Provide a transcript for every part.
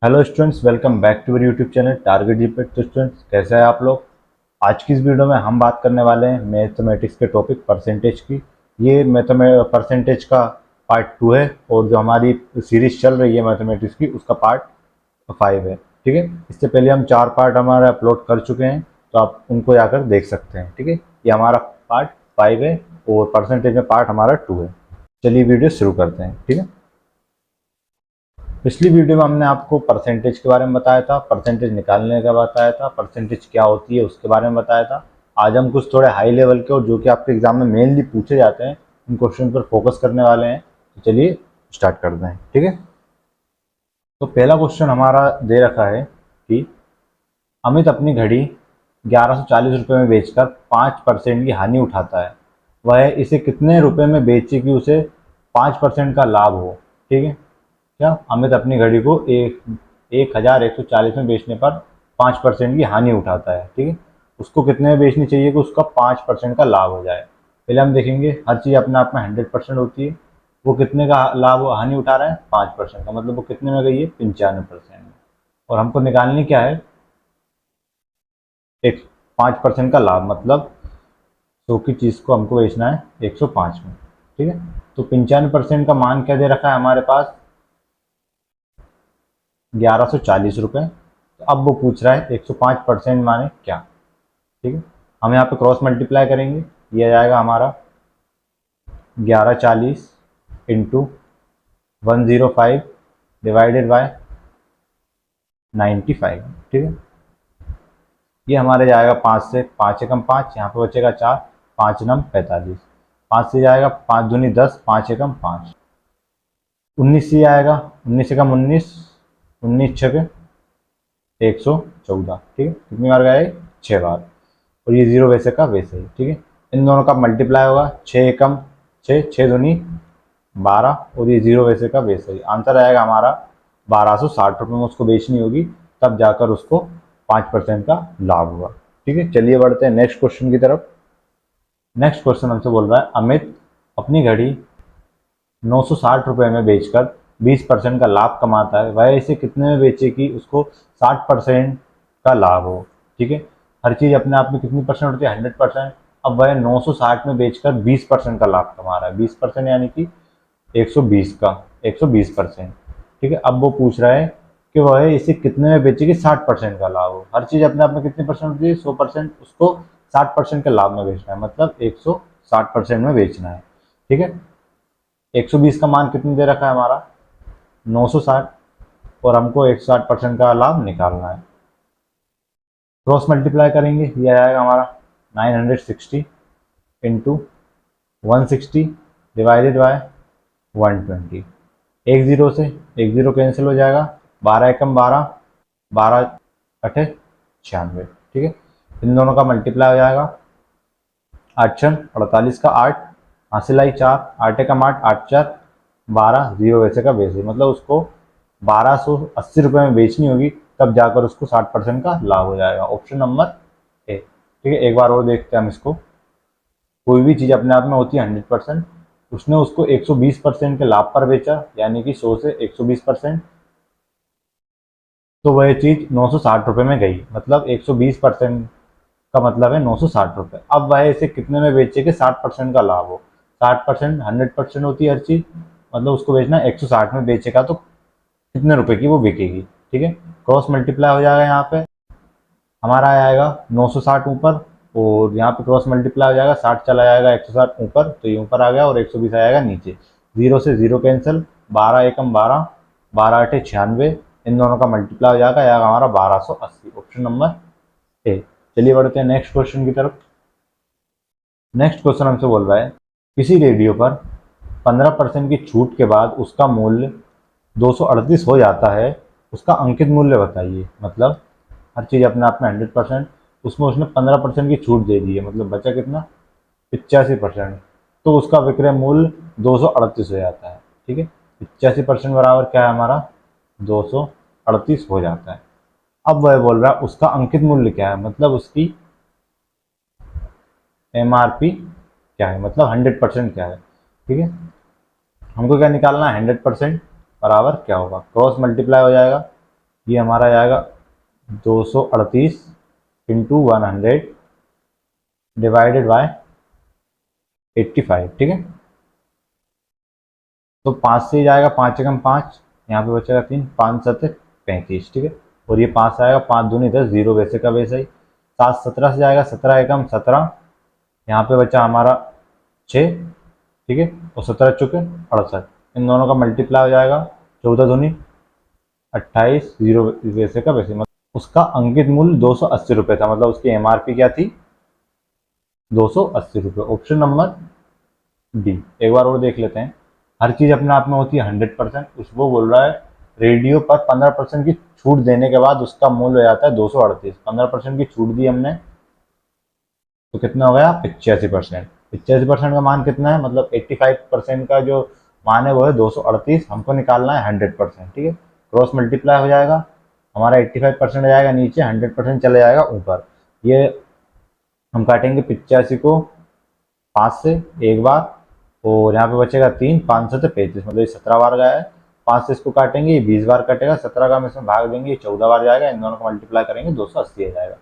Hello students, welcome back to our YouTube channel target जीपीट। तो students, कैसे हैं आप लोग। आज की इस वीडियो में हम बात करने वाले हैं मैथमेटिक्स के टॉपिक परसेंटेज की। ये परसेंटेज का पार्ट 2 है और जो हमारी सीरीज चल रही है मैथमेटिक्स की उसका पार्ट 5 है। ठीक है, इससे पहले हम 4 पार्ट हमारे अपलोड कर चुके हैं, तो आप उनको जाकर देख सकते हैं। ठीक है, ये हमारा पार्ट 5 है और परसेंटेज में पार्ट हमारा 2 है। चलिए वीडियो शुरू करते हैं। ठीक है, पिछली वीडियो में हमने आपको परसेंटेज के बारे में बताया था, परसेंटेज निकालने का बताया था, परसेंटेज क्या होती है उसके बारे में बताया था। आज हम कुछ थोड़े हाई लेवल के और जो कि आपके एग्जाम में मेनली पूछे जाते हैं उन क्वेश्चन पर फोकस करने वाले हैं। तो चलिए स्टार्ट करते हैं। ठीक है, तो पहला क्वेश्चन हमारा दे रखा है कि अमित अपनी घड़ी 1140 रुपये में बेचकर 5% की हानि उठाता है। वह इसे कितने रुपए में बेचे कि उसे 5% का लाभ हो। ठीक है, क्या अमित अपनी घड़ी को 1140 में बेचने पर 5% की हानि उठाता है। ठीक है, उसको कितने में बेचनी चाहिए कि उसका 5% का लाभ हो जाए। पहले हम देखेंगे, हर चीज़ अपने आप में 100% होती है। वो कितने का लाभ हानि उठा रहा है, 5% का, मतलब वो कितने में गई है, 95% में। और हमको निकालनी क्या है, एक 5% का लाभ, मतलब 100 की चीज़ को हमको बेचना है 105 में। ठीक है, तो 95% का मान क्या दे रखा है हमारे पास, 1140 रुपये। तो अब वो पूछ रहा है 105% माने क्या। ठीक है, हम यहाँ पे क्रॉस मल्टीप्लाई करेंगे, ये आ जाएगा हमारा 1140 इंटू 105 डिवाइडेड बाय 95। ठीक है, ये हमारे जाएगा 5 से, 5 एकम 5, यहाँ पे बचेगा 4, 5 नम 45, 5 से जाएगा 5 दूनी 10, 5 एकम 5, 19 से आएगा, 19 एकम 19, 19 छके 114। ठीक है, कितनी बार गया ये, 6 बार। और ये जीरो वैसे का वैसे ही। ठीक है, इन दोनों का मल्टीप्लाई होगा, 6 एकम 6, 6 दूनी 12, और ये जीरो वैसे का वैसे ही। आंसर आएगा हमारा 1260 रुपये में उसको बेचनी होगी, तब जाकर उसको 5% का लाभ हुआ। ठीक है, चलिए बढ़ते हैं नेक्स्ट क्वेश्चन की तरफ। नेक्स्ट क्वेश्चन हमसे बोल रहा है, अमित अपनी घड़ी 960 रुपये में बेचकर 20% का लाभ कमाता है। वह इसे कितने में बेचे कि उसको 60% का लाभ हो। ठीक है, हर चीज़ अपने आप में कितनी परसेंट होती है, 100%। अब वह 960 में बेचकर 20% का लाभ कमा रहा है। 20% यानी कि 120 का, 120%। ठीक है, अब वो पूछ रहा है कि वह इसे कितने में बेचे कि 60% का लाभ हो। हर चीज़ अपने आप में कितनी परसेंट होती है, 100%, उसको 60% के लाभ में बेचना है, मतलब 160% में बेचना है। ठीक है, 120 का मान कितने दे रखा है हमारा, 960, और हमको 160% का लाभ निकालना है। क्रॉस मल्टीप्लाई करेंगे, ये आएगा हमारा 960 इंटू 160 डिवाइडेड बाय 120। एक जीरो से एक जीरो कैंसिल हो जाएगा, 12 एकम 12, 12 अठे 96। ठीक है, इन दोनों का मल्टीप्लाई हो जाएगा, 8 छन 48 का 8, हासिल आई 4, 8 एकम 8, 8 4 12, जीरो वैसे का वैसे, मतलब उसको 1280 रुपये में बेचनी होगी, तब जाकर उसको 60% का लाभ हो जाएगा। Option number A. ठीक है, एक बार और देखते हैं हम इसको। कोई भी चीज़ अपने आप में होती है 100%, उसने उसको 120% के लाभ पर बेचा, यानी कि 100 से 120%, तो वह चीज़ 960 रुपये में गई, मतलब 120% का मतलब है 960 रुपये। अब वह इसे कितने में बेचे कि 60% का लाभ हो। 60%, 100% होती है हर चीज़, मतलब उसको बेचना 160 में बेचेगा तो कितने रुपए की वो बिकेगी। ठीक है, क्रॉस मल्टीप्लाई हो जाएगा, यहाँ पे हमारा आएगा 960 ऊपर, और यहाँ पे क्रॉस मल्टीप्लाई हो जाएगा, 60 चला जाएगा 160 ऊपर, तो ये ऊपर आ गया, और 120 आएगा नीचे। जीरो से जीरो कैंसिल, 12 एकम 12, 12 अठे 96, इन दोनों का मल्टीप्लाई हो जाएगा, आएगा हमारा 1280। Option number A. चलिए बढ़ते हैं नेक्स्ट क्वेश्चन की तरफ। नेक्स्ट क्वेश्चन हमसे बोल रहा है, किसी रेडियो पर 15% की छूट के बाद उसका मूल्य 238 हो जाता है, उसका अंकित मूल्य बताइए। मतलब हर चीज़ अपने आप में 100%, उसमें उसने 15% की छूट दे दी है, मतलब बचा कितना, 85%, तो उसका विक्रय मूल्य 238 हो जाता है। ठीक है, 85% बराबर क्या है हमारा, 238 हो जाता है। अब वह बोल रहा है उसका अंकित मूल्य क्या है, मतलब उसकी MRP क्या है, मतलब 100% क्या है। ठीक है, हमको क्या निकालना है, 100% बराबर क्या होगा, क्रॉस मल्टीप्लाई हो जाएगा, ये हमारा जाएगा 238 इंटू 100 डिवाइडेड बाय 85, ठीक है। तो 5 से ही जाएगा, 5 एकम 5, यहाँ पे बचेगा 3, 5 7 35, ठीक है। और ये 5 से आएगा, 5 दूनी 10, जीरो वैसे का वैसे ही। 7 17 से जाएगा, 17 एकम 17, यहाँ पे बचा हमारा 6, ठीक है। और 17 चुके 68, इन दोनों का मल्टीप्लाई हो जाएगा, 14 दूनी 28, जीरो वैसे का वैसे। मतलब उसका अंकित मूल्य 280 रुपये था, मतलब उसकी एमआरपी क्या थी, 280 रुपये। Option number D. एक बार और देख लेते हैं। हर चीज अपने आप में होती है 100%, उस वो बोल रहा है रेडियो पर 15% की छूट देने के बाद उसका मूल्य हो जाता है 238। 15% की छूट दी हमने तो कितना हो गया, 85%। 85% का मान कितना है, मतलब 85% का जो मान है वो है 238, हमको निकालना है 100%, ठीक है। क्रॉस मल्टीप्लाई हो जाएगा, हमारा 85% जाएगा नीचे, 100% चले जाएगा ऊपर। ये हम काटेंगे 85 को 5 से एक बार, और यहाँ पे बचेगा 3, 5 से 35, मतलब ये 17 बार गया है। 5 से इसको काटेंगे, ये 20 बार कटेगा, 17 का हम इसमें भाग देंगे, ये 14 बार जाएगा, इन दोनों को मल्टीप्लाई करेंगे 280 आ जाएगा,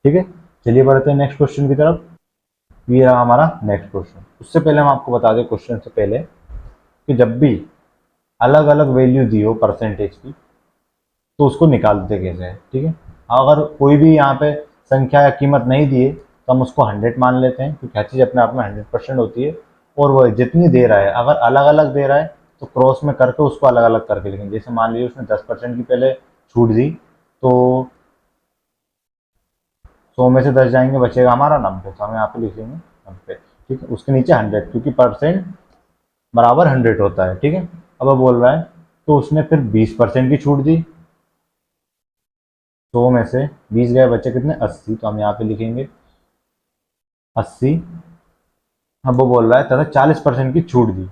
ठीक है। चलिए बढ़ते हैं नेक्स्ट क्वेश्चन की तरफ। ये रहा हमारा नेक्स्ट क्वेश्चन। उससे पहले हम आपको बता दें क्वेश्चन से पहले कि जब भी अलग अलग वैल्यू दी हो परसेंटेज की तो उसको निकालते कैसे हैं, ठीक है। अगर कोई भी यहाँ पे संख्या या कीमत नहीं दी है तो हम उसको 100 मान लेते हैं, क्योंकि हर चीज़ अपने आप में 100% होती है। और वो जितनी दे रहा है, अगर अलग अलग दे रहा है तो क्रॉस में करके उसको अलग अलग करके लिखेंगे। जैसे मान लीजिए उसने 10% की पहले छूट दी, तो 100 में से 10 जाएंगे, बचेगा हमारा 90, तो हम यहाँ पे लिखेंगे 90, ठीक है। उसके नीचे 100, क्योंकि परसेंट बराबर 100 होता है, ठीक है। अब वो बोल रहा है तो उसने फिर 20% की छूट दी, 100 में से 20 गए, बच्चे कितने, 80, तो हम यहाँ पे लिखेंगे 80। अब वो बोल रहा है तथा 40% की छूट दी,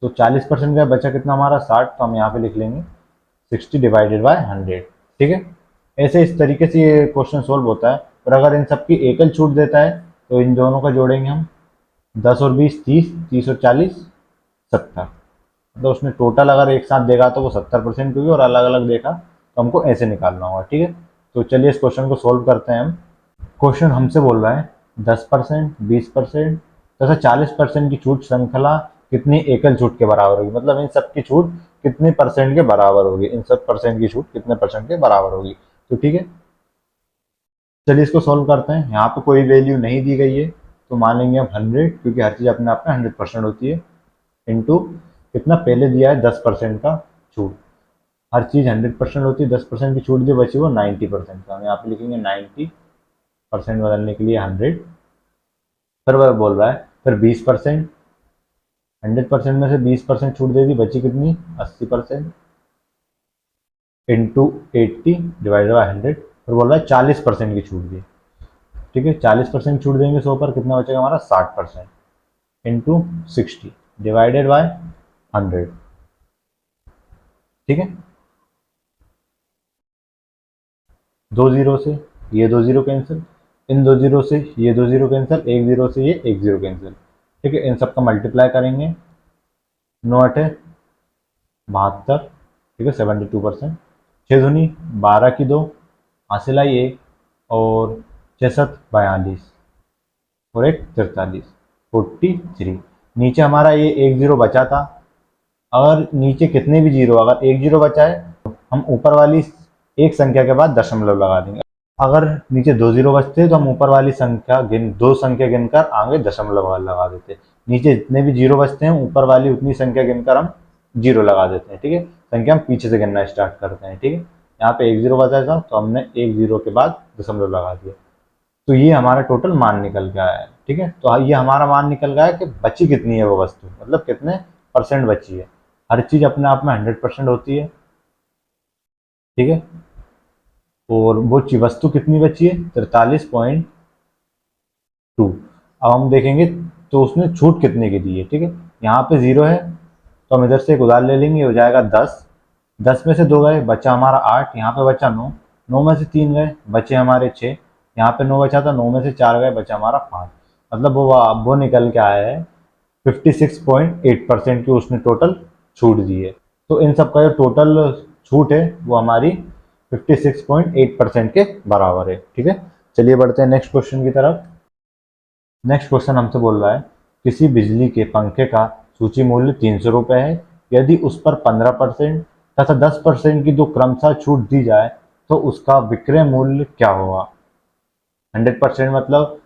तो 40% का बचा कितना हमारा, 60, तो हम यहाँ पे लिख लेंगे 60 डिवाइडेड बाय 100, ठीक है। ऐसे इस तरीके से ये क्वेश्चन सोल्व होता है। और अगर इन सबकी एकल छूट देता है तो इन दोनों का जोड़ेंगे हम, 10 और 20 30, 30 और 40 70, मतलब उसने टोटल अगर एक साथ देगा तो वो 70% की होगी, और अलग अलग देखा तो हमको ऐसे निकालना होगा, ठीक है। तो चलिए इस क्वेश्चन को सोल्व करते हैं हम। क्वेश्चन हमसे बोल रहा है 10%, 20% तथा 40% की छूट श्रृंखला कितनी एकल छूट के बराबर होगी, मतलब इन सब की छूट कितने परसेंट के बराबर होगी, इन सब परसेंट की छूट कितने परसेंट के बराबर होगी, तो ठीक है। चलिए इसको सोल्व करते हैं। यहाँ पे कोई वैल्यू नहीं दी गई है तो मान लेंगे हम 100, क्योंकि हर चीज़ अपने आप में 100% होती है, इंटू कितना पहले दिया है 10% का छूट। हर चीज़ 100% होती है, 10% की छूट जो बची वो 90% का, हम यहाँ पे लिखेंगे 90% बदलने के लिए 100। फिर वह बोल रहा है फिर 20%, 100% में से 20% छूट दे दी, बची कितनी, 80%, इंटू 80 डिवाइडेड बाई 100। फिर बोल रहा है 40% की छूट दी, ठीक है। 40% छूट देंगे 100 पर, कितना बचेगा हमारा, 60%, इंटू 60 डिवाइडेड बाय 100, ठीक है। दो जीरो से ये दो जीरो कैंसिल, इन दो जीरो से ये दो जीरो कैंसिल, एक जीरो से ये एक जीरो कैंसिल, ठीक है। इन सबका मल्टीप्लाई करेंगे, 9 अठे 72, ठीक है, 72%। 6 दूनी 12 की 2, हासिल आई 1, और 66 42, और एक 43, 43। नीचे हमारा ये एक जीरो बचा था, अगर नीचे कितने भी जीरो, अगर एक जीरो बचा है तो हम ऊपर वाली एक संख्या के बाद दशमलव लगा देंगे। अगर नीचे दो जीरो बचते हैं तो हम ऊपर वाली संख्या दो संख्या गिनकर आगे दशमलव लगा देते हैं। नीचे जितने भी जीरो बचते हैं ऊपर वाली उतनी संख्या गिनकर हम जीरो लगा देते हैं, ठीक है। संख्या हम पीछे से गिनना स्टार्ट करते हैं, ठीक है। यहाँ पे एक जीरो बचा था तो हमने एक जीरो के बाद दशमलव लगा दिया, तो ये हमारा टोटल मान निकल गया है, ठीक है। तो ये हमारा मान निकल गया है कि बची कितनी है वो वस्तु, मतलब कितने परसेंट बची है। हर चीज अपने आप में 100% होती है, ठीक है। और वो वस्तु कितनी बची है, 43.2। अब हम देखेंगे तो उसने छूट कितने की दी है, ठीक है। यहाँ पे जीरो है तो हम इधर से एक उधार ले लेंगे, हो जाएगा 10। 10 में से दो गए, बचा हमारा 8, यहाँ पे बचा 9। 9 में से 3 गए, बचे हमारे 6। यहाँ पे 9 बचा था, 9 में से 4 गए, बचा हमारा 5। मतलब वो निकल के आया है 56.8% की उसने टोटल छूट दी है। तो इन सब का जो टोटल छूट है वो हमारी 56.8% के बराबर है। ठीक है, चलिए बढ़ते हैं नेक्स्ट क्वेश्चन की तरफ। नेक्स्ट क्वेश्चन हमसे बोल रहा है किसी बिजली के पंखे का सूची मूल्य 300 रुपये है, यदि उस पर 15% तथा 10% की जो क्रमशः छूट दी जाए तो उसका विक्रय मूल्य क्या होगा। 100% मतलब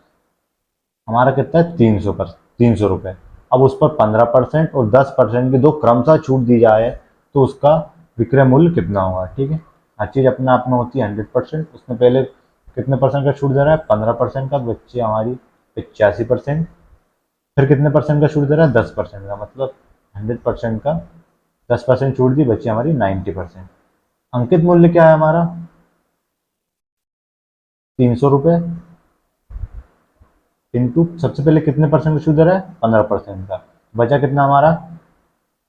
हमारा कितना है 300 रुपये। अब उस पर 15% और 10% की दो क्रमशः छूट दी जाए तो उसका विक्रय मूल्य कितना होगा। ठीक है, हर चीज़ अपने आप में होती है 100%। उसमें पहले कितने परसेंट का छूट दे रहा है 15% का, बच्चे हमारी 85%। फिर कितने परसेंट का छूट दे रहा है 10% का, मतलब 100% का 10% छूट दी, बच्ची हमारी 90%। अंकित मूल्य क्या है हमारा 300 रुपये इंटू सबसे पहले कितने परसेंट का छूट दे रहा है 15% का, बचा कितना हमारा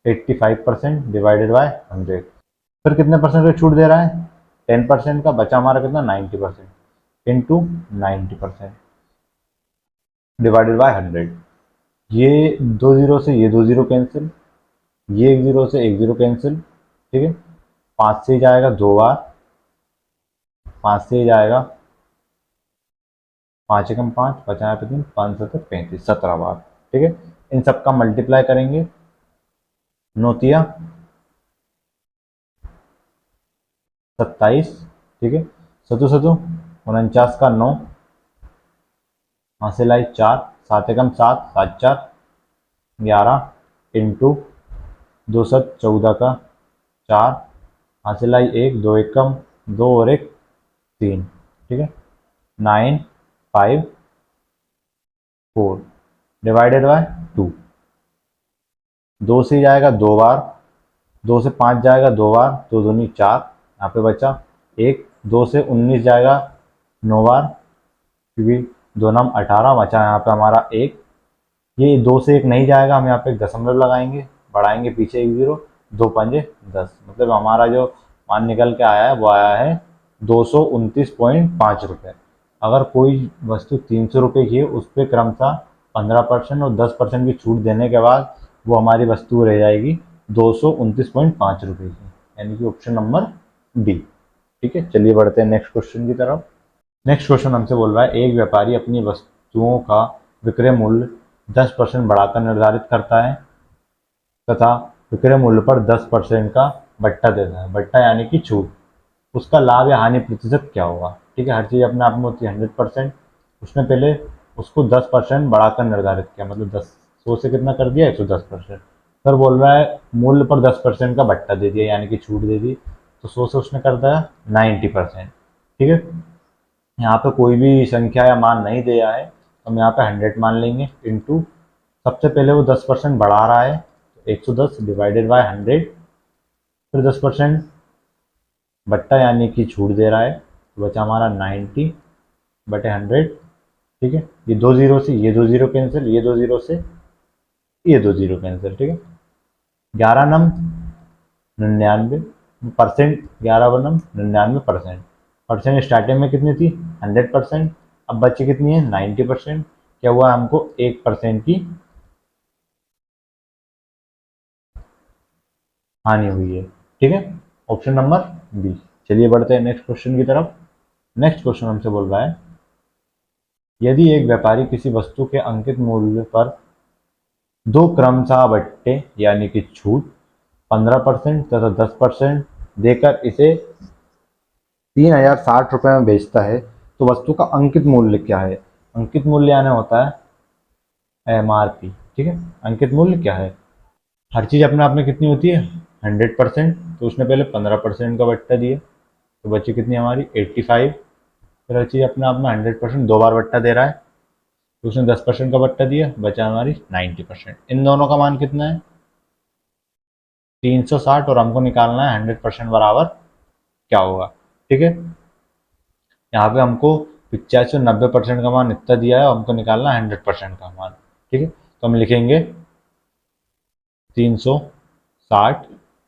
85% डिवाइडेड बाय 100। फिर कितने परसेंट का छूट दे रहा है 10% का, बचा हमारा कितना 90% इंटू 90% डिवाइडेड बाय 100। ये दो जीरो से ये दो जीरो कैंसिल, ये एक जीरो से एक जीरो कैंसिल। ठीक है, 5 से ही जाएगा 2 बार, 5 से ही जाएगा 5 एकम 5, बचा यहाँ पे 3, 5 7 35, 17 बार। ठीक है, इन सब का मल्टीप्लाई करेंगे, नोतिया 27। ठीक है, सतु सतु 49 का 9, हासिल आई 4, 7 एकम 7, 7 4 11 इंटू 2 7 14 का 4, हासिल आई 1, 2 एकम 2 और 1 3। ठीक है, 9 5 4 डिवाइडेड बाय 2। 2 से जाएगा 2 बार, 2 से 5 जाएगा 2 बार, 2 दूनी 4, यहाँ पे बचा 1, 2 से 19 जाएगा 9 बार, क्योंकि 2 नाम 18, बचा यहाँ पे हमारा 1। ये 2 से 1 नहीं जाएगा, हम यहाँ पे एक दशमलव लगाएंगे, बढ़ाएंगे पीछे एक जीरो, 2 पंजे 10, मतलब हमारा जो मान निकल के आया है वो आया है 229.5 रुपये। अगर कोई वस्तु 300 रुपये की है, उस पर क्रमशः 15% और 10% की छूट देने के बाद वो हमारी वस्तु रह जाएगी 229.5 रुपये की, यानी कि ऑप्शन नंबर डी। ठीक है, चलिए बढ़ते हैं नेक्स्ट क्वेश्चन की तरफ। नेक्स्ट क्वेश्चन हमसे बोल रहा है एक व्यापारी अपनी वस्तुओं का विक्रय मूल्य 10% बढ़ाकर निर्धारित करता है तथा विक्रय मूल्य पर 10% का बट्टा देता है, बट्टा यानी कि छूट। उसका लाभ या हानि प्रतिशत क्या होगा। ठीक है, हर चीज़ अपने आप में होती है 100%। उसने पहले उसको 10% बढ़ाकर निर्धारित किया, मतलब 100 से कितना कर दिया 110%। फिर बोल रहा है मूल्य पर 10% का बट्टा दे दिया, यानी कि छूट दे दी, तो 100 से उसने कर दिया 90%। ठीक है, यहाँ पे कोई भी संख्या या मान नहीं दिया है, तो हम यहाँ पे 100 मान लेंगे इंटू सबसे पहले वो 10% बढ़ा रहा है, तो 110 डिवाइडेड बाय 100। फिर 10% बट्टा यानी कि छूट दे रहा है, तो बचा हमारा 90/100। ठीक है, ये दो जीरो से ये दो जीरो कैंसिल, ये दो जीरो से ये दो जीरो कैंसिल। ठीक है, 11 नम 99%, 11 बनम 99%। परसेंट स्टार्टिंग में कितनी थी 100%, अब बची कितनी है 90%। क्या हुआ हमको 1% की हानि हुई है। ठीक है, ऑप्शन नंबर बी। चलिए बढ़ते हैं नेक्स्ट क्वेश्चन की तरफ। नेक्स्ट क्वेश्चन हमसे बोल रहा है यदि एक व्यापारी किसी वस्तु के अंकित मूल्य पर दो क्रमशः बट्टे यानी कि छूट 15% तथा 10% देकर इसे 3060 रुपये में बेचता है, तो वस्तु का अंकित मूल्य क्या है। अंकित मूल्य यानी होता है एमआरपी। ठीक है, अंकित मूल्य क्या है, हर चीज़ अपने आप में कितनी होती है 100%, तो उसने पहले 15% का बट्टा दिया, तो बची कितनी हमारी 85। फिर हर चीज़ अपने आप में 100% 2 बार बट्टा दे रहा है, तो उसने 10% का बट्टा दिया, बचा हमारी 90%। इन दोनों का मान कितना है 360, और हमको निकालना है 100% बराबर क्या होगा। ठीक है, यहाँ पे हमको 85 और 90% का मान इतना दिया है, हमको निकालना है 100% का मान। ठीक है, तो हम लिखेंगे 360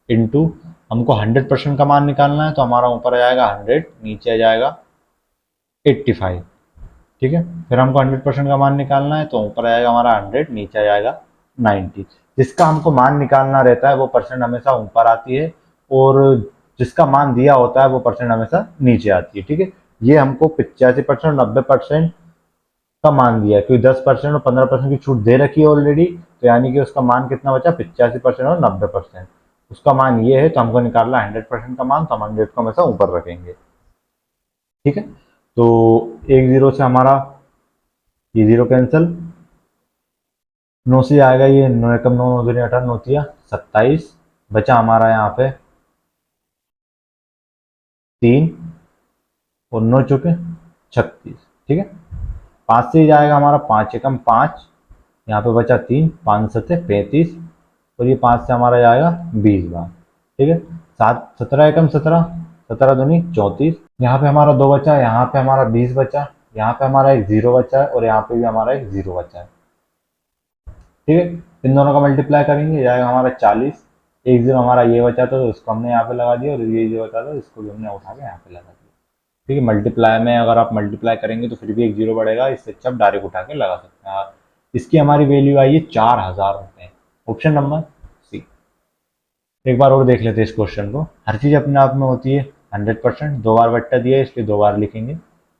इंटू, हमको 100% का मान निकालना है, तो हमारा ऊपर आ जाएगा 100, नीचे आ जाएगा 85। ठीक है, फिर हमको 100% का मान निकालना है, तो ऊपर आएगा हमारा 100, नीचे आ जाएगा 90। जिसका हमको मान निकालना रहता है वो परसेंट हमेशा ऊपर आती है, और जिसका मान दिया होता है वो परसेंट हमेशा नीचे आती है, ठीक है। ये हमको 85% और 90% का मान दिया है, क्योंकि 10% और 15% की छूट दे रखी है ऑलरेडी, तो यानी कि उसका मान कितना बचा, 85% और 90%। उसका मान ये है, तो हमको निकालना 100% का मान, तो हम 100 को हमेशा ऊपर रखेंगे, ठीक है। तो एक जीरो से हमारा ये जीरो कैंसिल, 9 से आएगा ये 9 एकम 9, 9 दूनी 18, 9 तिया 27, बचा हमारा यहाँ पे 3 और 9 चुके 36, ठीक है। 5 से ही जाएगा हमारा 5 एकम 5, यहाँ पे बचा 3, 5 सत्ते 35, और ये 5 से हमारा जाएगा 20 बार, ठीक है। 17 एकम 17, 17 दूनी 34, यहाँ पे हमारा 2 बचा, यहाँ पे हमारा 20 बचा, यहाँ पे हमारा एक जीरो बचा है, और यहाँ पे भी हमारा एक जीरो बचा है, ठीक है। इन दोनों का मल्टीप्लाई करेंगे, जाएगा हमारा 40, एक जीरो हमारा ये बचा था तो इसको हमने यहाँ पे लगा दिया, और ये जो बचा था इसको भी हमने उठा के यहाँ पे लगा दिया, ठीक है। मल्टीप्लाई में अगर आप मल्टीप्लाई करेंगे तो फिर भी एक जीरो बढ़ेगा, इससे अच्छा आप डायरेक्ट उठा के लगा सकते हैं। इसकी हमारी वैल्यू आई है 4000 रुपये, ऑप्शन नंबर सी। एक बार और देख लेते हैं इस क्वेश्चन को। हर चीज़ अपने आप में होती है 100%, दो बार बट्टा दिया है इसलिए दो बार लिखेंगे।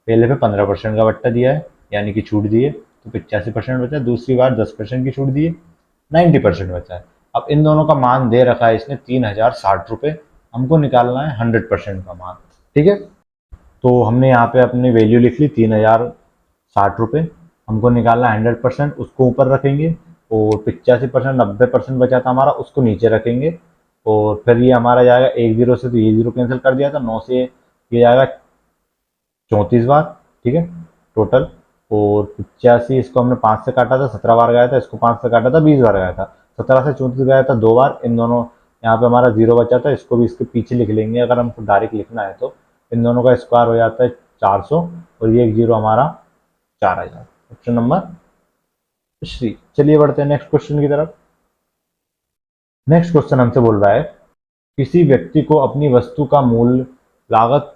पहले पे 15% का बट्टा दिया है यानी कि छूट दी है, तो 85% बचा है। दूसरी बार 10% की छूट दी है, 90% बचा है। अब इन दोनों का मान दे रखा है इसने 3060 रुपये, हमको निकालना है 100% का मान, ठीक है। तो हमने यहाँ पे अपनी वैल्यू लिख ली 3060 रुपये, हमको निकालना 100%, उसको ऊपर रखेंगे, और 85% 90% बचा था हमारा उसको नीचे रखेंगे, और फिर ये हमारा जाएगा एक जीरो से, तो ये जीरो कैंसिल कर दिया था, 9 से ये जाएगा 34 बार, ठीक है टोटल। और 85 इसको हमने 5 से काटा था, 17 बार गया था, इसको 5 से काटा था, 20 बार गया था। 17 से 34 गया था 2 बार, इन दोनों यहाँ पे हमारा जीरो बचा था, इसको भी इसके पीछे लिख लेंगे अगर हमको डायरेक्ट लिखना है तो। इन दोनों का स्क्वायर हो जाता है 400, और ये एक जीरो हमारा 4000, ऑप्शन नंबर सी। चलिए बढ़ते हैं नेक्स्ट क्वेश्चन की तरफ। नेक्स्ट क्वेश्चन हमसे बोल रहा है, किसी व्यक्ति को अपनी वस्तु का मूल्य लागत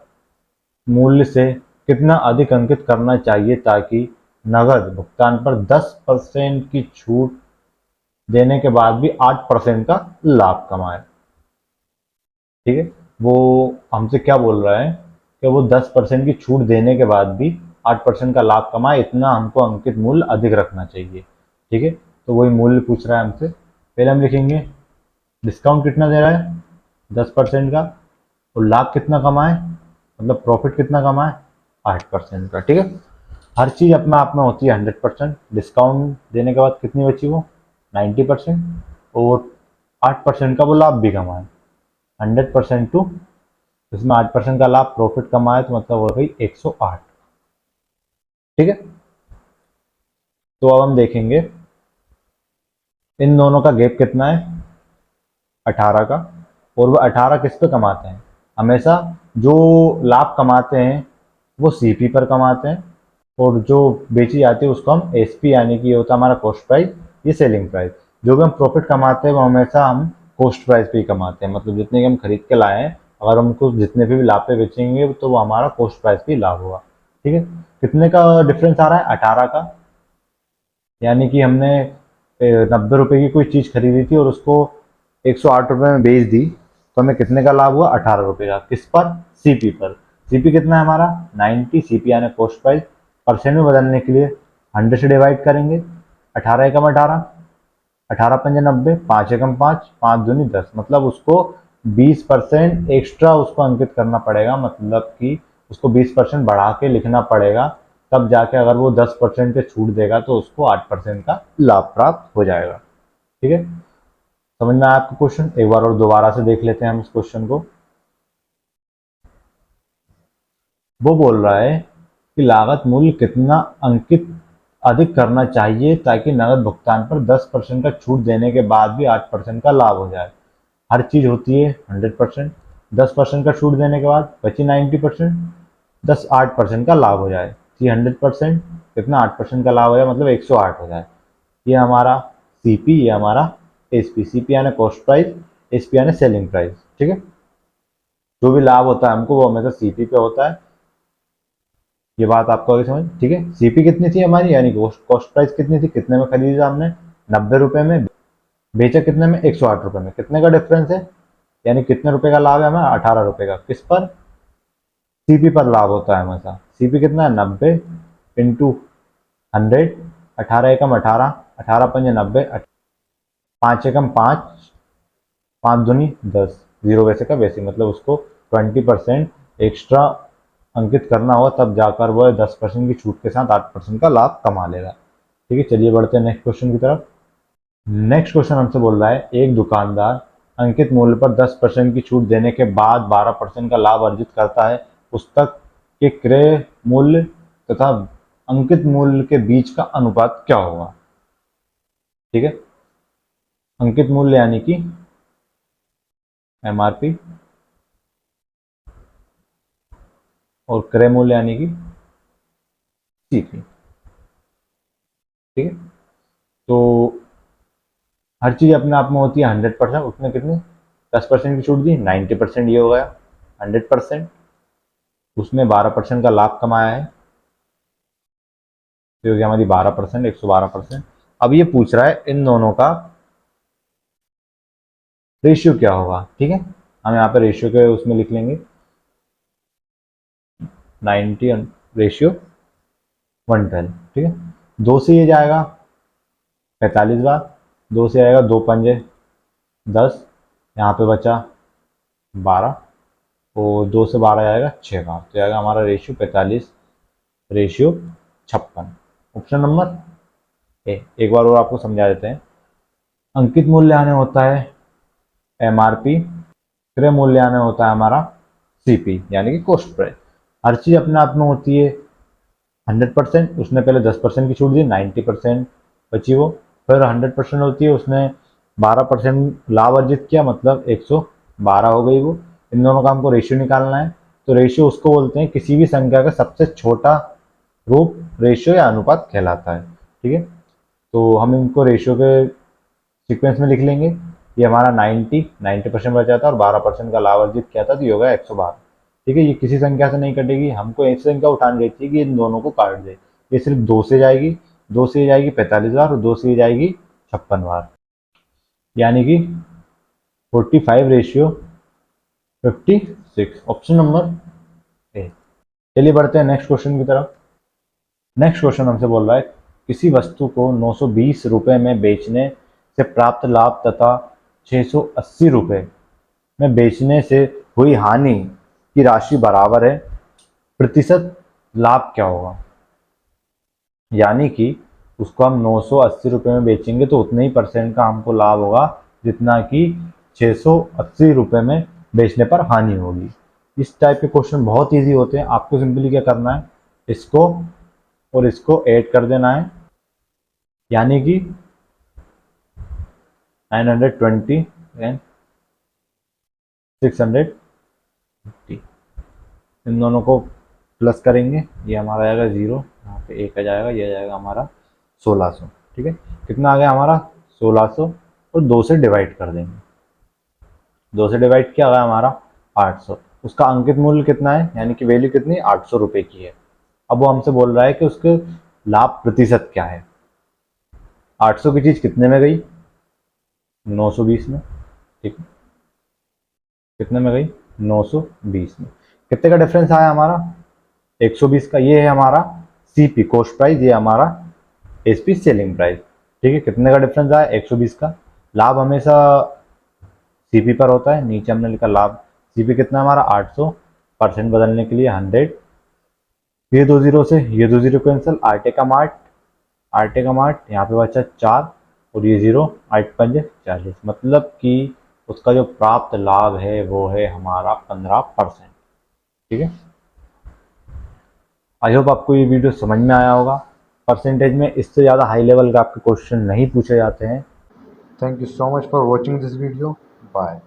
मूल्य से कितना अधिक अंकित करना चाहिए ताकि नगद भुगतान पर 10% की छूट देने के बाद भी 8% का लाभ कमाए, ठीक है। वो हमसे क्या बोल रहा है कि वो 10% की छूट देने के बाद भी 8% का लाभ कमाए, इतना हमको अंकित मूल्य अधिक रखना चाहिए, ठीक है। तो वही मूल्य पूछ रहा है हमसे। पहले हम लिखेंगे डिस्काउंट कितना दे रहा है 10% का, और लाभ कितना कमाए मतलब प्रॉफिट कितना कमाए 8% का, ठीक है। हर चीज़ अपने आप में होती है 100%, डिस्काउंट देने के बाद कितनी बची वो 90%, और 8% का वो लाभ भी कमाए 100% टू, इसमें 8% का लाभ प्रॉफिट कमाए तो मतलब हो गई 108, ठीक है। तो अब हम देखेंगे इन दोनों का गैप कितना है 18 का, और वो 18 किस पे कमाते हैं, हमेशा जो लाभ कमाते हैं वो सीपी पर कमाते हैं, और जो बेची जाती है उसको हम एसपी यानी कि ये होता है हमारा कॉस्ट प्राइस, ये सेलिंग प्राइस। जो भी हम प्रॉफिट कमाते हैं वो हमेशा हम कॉस्ट प्राइस पे ही कमाते हैं, मतलब जितने की हम खरीद के लाए हैं अगर हम उनको जितने भी लाभ पे बेचेंगे तो वो हमारा कॉस्ट प्राइस पे ही लाभ होगा, ठीक है। कितने का डिफरेंस आ रहा है 18 का, यानी कि हमने 90 रुपये की कोई चीज़ खरीदी थी और उसको 108 रुपये में बेच दी, तो हमें कितने का लाभ हुआ 18 रुपये का। किस पर, सीपी पर। सीपी कितना है हमारा 90, सीपी यानी कॉस्ट प्राइस। परसेंट में बदलने के लिए 100 से डिवाइड करेंगे, 18 एकम 18, 18 पंजे 90, 5 एकम 5, 5 दूनी 10, मतलब उसको 20% एक्स्ट्रा उसको अंकित करना पड़ेगा, मतलब कि उसको 20% बढ़ा के लिखना पड़ेगा, तब जाके अगर वो 10% के छूट देगा तो उसको 8% का लाभ प्राप्त हो जाएगा, ठीक है। समझ में आया आपको क्वेश्चन, एक बार और दोबारा से देख लेते हैं हम इस क्वेश्चन को। वो बोल रहा है कि लागत मूल्य कितना अंकित अधिक करना चाहिए ताकि नगद भुगतान पर 10% का छूट देने के बाद भी 8% का लाभ हो जाए। हर चीज होती है 100%, 10% का छूट देने के बाद बची 90%, 8% का लाभ हो जाए, ये 100% कितना 8% का लाभ हो जाए मतलब 108 हो जाए। ये हमारा सीपी, ये हमारा एसपी। सीपी यानी कॉस्ट प्राइस, एसपी यानी सेलिंग प्राइस, ठीक है। जो भी लाभ होता है हमको वो हमेशा सीपी पे होता है, ये बात आपको आगे समझ, ठीक है। सीपी कितनी थी हमारी, यानी कॉस्ट प्राइस कितनी थी, कितने में खरीदा हमने 90 रुपए में, बेचा कितने में 108 रुपए में, कितने का डिफरेंस है यानी कितने रुपए का लाभ है हमें, 18 रुपए का। किस पर, सीपी पर लाभ होता है हमेशा। सीपी कितना है, 90 इंटू 100, 18 एकम 18, 18 पंजे 90, 5 एकम 5, 5 दूनी 10, जीरो वैसे का वैसे, मतलब उसको 20% एक्स्ट्रा अंकित करना हो तब जाकर वो 10% की छूट के साथ 8% का लाभ कमा लेगा। ठीक है, चलिए बढ़ते हैं नेक्स्ट क्वेश्चन की तरफ। नेक्स्ट क्वेश्चन हमसे बोल रहा है, एक दुकानदार अंकित मूल्य पर 10% की छूट देने के बाद 12% का लाभ अर्जित करता है। पुस्तक के क्रय मूल्य तथा अंकित मूल्य के बीच का अनुपात क्या होगा। ठीक है, अंकित मूल्य यानी कि एमआरपी और क्रय मूल्य यानी कि सीपी। ठीक है, तो हर चीज अपने आप में होती है 100%, उसने कितनी 10% की छूट दी, 90% ये हो गया 100%, उसने 12% का लाभ कमाया है, तो हो गया हमारी 12%, 112%। अब ये पूछ रहा है इन दोनों का रेशियो क्या होगा। ठीक है, हम यहाँ पे रेशियो के उसमें लिख लेंगे 90 रेशियो 110। ठीक है, दो से ये जाएगा 45 बार, दो से आएगा 2 पंजे 10, यहाँ पे बचा 12, और 2 से 12 जाएगा 6 बार, तो आएगा हमारा ratio 45 ratio 56। Option number A. एक बार और आपको समझा देते हैं। अंकित मूल्य होता है एमआरपी, क्रय मूल्य होता है हमारा सीपी यानी कि कॉस्ट प्राइस। हर चीज अपने आप में होती है 100%, उसने पहले 10% की छूट दी, 90% बची वो, फिर 100% होती है, उसने 12% लाभ अर्जित किया, मतलब 112 हो गई वो। इन दोनों का हमको रेशियो निकालना है, तो रेशियो उसको बोलते हैं किसी भी संख्या का सबसे छोटा रूप रेशियो या अनुपात कहलाता है। ठीक है, तो हम इनको रेशियो के सीक्वेंस में लिख लेंगे। ये हमारा 90% बचा था और 12% का लाभ अर्जित किया था, तो ये होगा 112। ठीक है, ये किसी संख्या से नहीं कटेगी, हमको ऐसी संख्या उठानी रहती है कि इन दोनों को काट दे। ये सिर्फ 2 से जाएगी, 2 से जाएगी 45 बार और 2 से जाएगी 56 बार, यानी कि 45 रेशियो 56, ऑप्शन नंबर ए। चलिए बढ़ते हैं नेक्स्ट क्वेश्चन की तरफ। नेक्स्ट क्वेश्चन हमसे बोल रहा है, किसी वस्तु को 920 रुपए में बेचने से प्राप्त लाभ तथा 680 रुपए में बेचने से हुई हानि की राशि बराबर है, प्रतिशत लाभ क्या होगा। यानी कि उसको हम 980 रुपए में बेचेंगे तो उतने ही परसेंट का हमको लाभ होगा जितना कि 680 रुपए में बेचने पर हानि होगी। इस टाइप के क्वेश्चन बहुत इजी होते हैं। आपको सिंपली क्या करना है, इसको और इसको ऐड कर देना है, यानी कि 920 एंड 650, इन दोनों को प्लस करेंगे, ये हमारा आएगा 0, यहाँ पे 1 आ जाएगा, ये आ जाएगा हमारा 1600। ठीक है, कितना आ गया हमारा 1600, और 2 से डिवाइड कर देंगे, 2 से डिवाइड किया गया हमारा 800। उसका अंकित मूल्य कितना है, यानी कि वैल्यू कितनी 800 रुपए की है। अब वो हमसे बोल रहा है कि उसके लाभ प्रतिशत क्या है। 800 की चीज कितने में गई, 920 में। ठीक है, कितने में गई 920 में। कितने का डिफरेंस आया हमारा 120 का। ये है हमारा सीपी कॉस्ट प्राइस, ये हमारा एसपी सेलिंग प्राइस। ठीक है, कितने का डिफरेंस आया 120 का। लाभ हमेशा सीपी पर होता है, नीचे हमने लिखा लाभ। सीपी कितना हमारा 800, परसेंट बदलने के लिए 100, ये 2 जीरो से ये 2 जीरो कैंसिल, आटे का मार्ट, आटे का मार्ट यहाँ पे बचा 4 और ये 0, 8 पंजे 40, मतलब कि उसका जो प्राप्त लाभ है वो है हमारा 15%। ठीक है, आई होप आपको ये वीडियो समझ में आया होगा। परसेंटेज में इससे ज़्यादा हाई लेवल का आपके क्वेश्चन नहीं पूछे जाते हैं। Thank you so much for watching this video, bye.